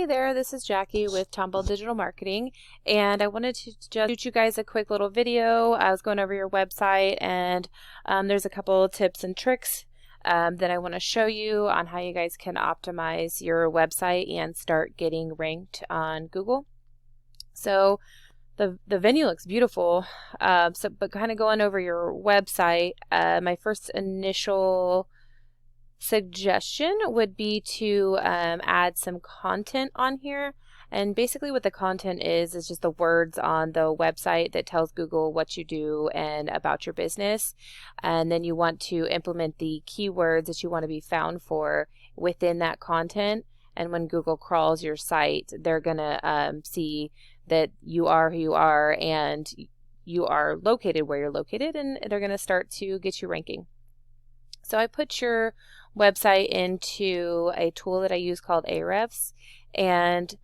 Hey there, this is Jackie with Tomball Digital Marketing, and I wanted to just shoot you guys a quick little video. I was going over your website, and there's a couple tips and tricks that I want to show you on how you guys can optimize your website and start getting ranked on Google. So the venue looks beautiful, but kind of going over your website, my first initial suggestion would be to add some content on here. And basically what the content is just the words on the website that tells Google what you do and about your business. And then you want to implement the keywords that you want to be found for within that content. And when Google crawls your site, they're going to see that you are who you are and you are located where you're located, and they're going to start to get you ranking. So I put your website into a tool that I use called Ahrefs, and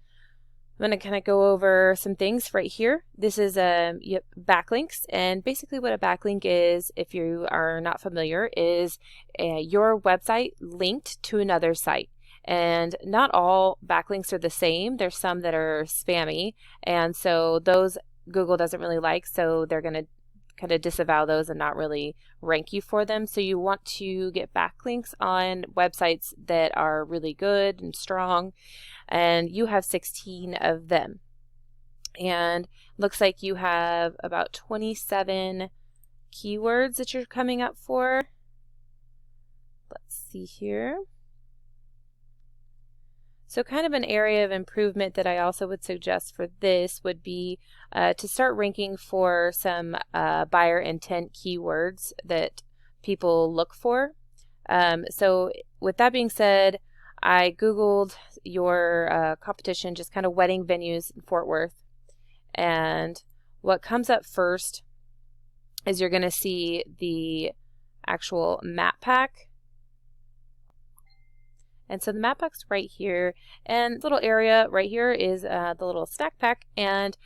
I'm going to kind of go over some things right here. This is backlinks, and basically what a backlink is, if you are not familiar, is your website linked to another site. And not all backlinks are the same. There's some that are spammy, and so those Google doesn't really like, so they're going to kind of disavow those and not really rank you for them. So you want to get backlinks on websites that are really good and strong, and you have 16 of them. And looks like you have about 27 keywords that you're coming up for. Let's see here. So kind of an area of improvement that I also would suggest for this would be to start ranking for some buyer intent keywords that people look for. So with that being said, I Googled your competition, just kind of wedding venues in Fort Worth. And what comes up first is you're going to see the actual map pack. And so the map pack's right here, and little area right here is the little snack pack. And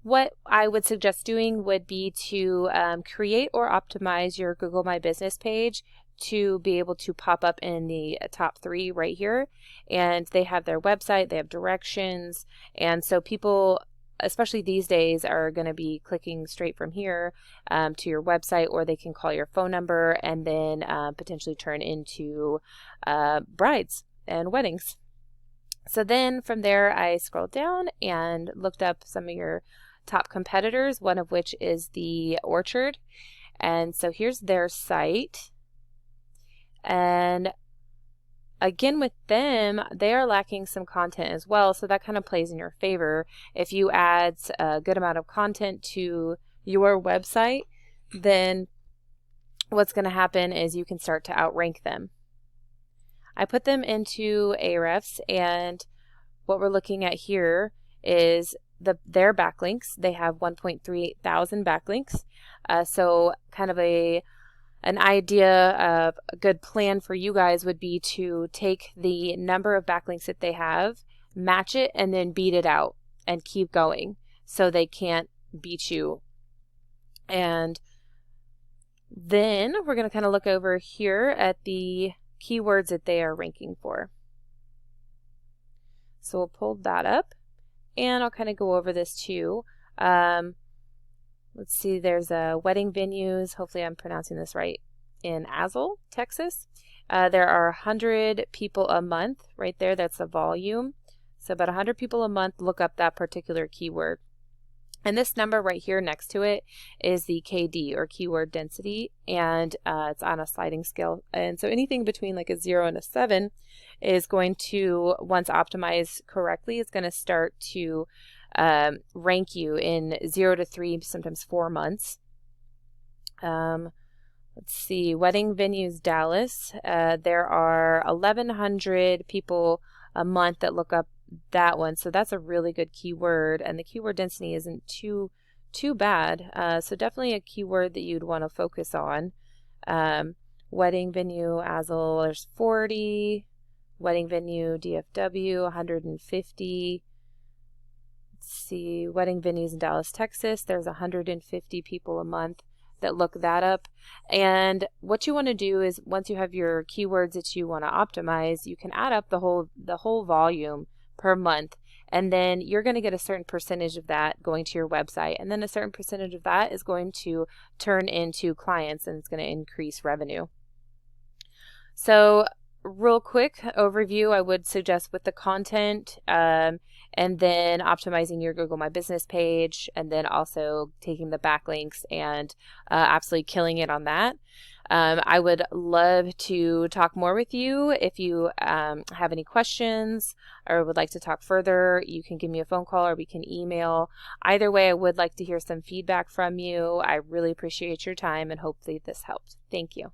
what I would suggest doing would be to create or optimize your Google My Business page to be able to pop up in the top 3 right here. And they have their website, they have directions, and so people, especially these days, are going to be clicking straight from here to your website, or they can call your phone number and then potentially turn into brides and weddings. So then from there I scrolled down and looked up some of your top competitors, one of which is the Orchard. And so here's their site. And again, with them, they are lacking some content as well, so that kind of plays in your favor. If you add a good amount of content to your website, then what's going to happen is you can start to outrank them. I put them into Ahrefs, and what we're looking at here is their backlinks. They have 1.38 thousand backlinks. So kind of an idea of a good plan for you guys would be to take the number of backlinks that they have, match it, and then beat it out and keep going so they can't beat you. And then we're going to kind of look over here at the keywords that they are ranking for. So we'll pull that up, and I'll kind of go over this too. Let's see, there's wedding venues, hopefully I'm pronouncing this right, in Azle, Texas. There are 100 people a month right there. That's the volume. So about 100 people a month look up that particular keyword. And this number right here next to it is the KD, or keyword density, and it's on a sliding scale. And so anything between like a 0 and a 7 is going to, once optimized correctly, it's going to start to rank you in 0 to 3, sometimes 4 months. Let's see, wedding venues, Dallas. There are 1,100 people a month that look up that one, so that's a really good keyword, and the keyword density isn't too bad. So definitely a keyword that you'd want to focus on. Wedding venue, Azle, there's 40. Wedding venue, DFW, 150. Let's see, wedding venues in Dallas, Texas, there's 150 people a month that look that up. And what you want to do is, once you have your keywords that you want to optimize, you can add up the whole volume per month. And then you're going to get a certain percentage of that going to your website. And then a certain percentage of that is going to turn into clients, and it's going to increase revenue. So real quick overview, I would suggest with the content, and then optimizing your Google My Business page, and then also taking the backlinks and absolutely killing it on that. I would love to talk more with you. If you have any questions or would like to talk further, you can give me a phone call or we can email. Either way, I would like to hear some feedback from you. I really appreciate your time, and hopefully this helped. Thank you.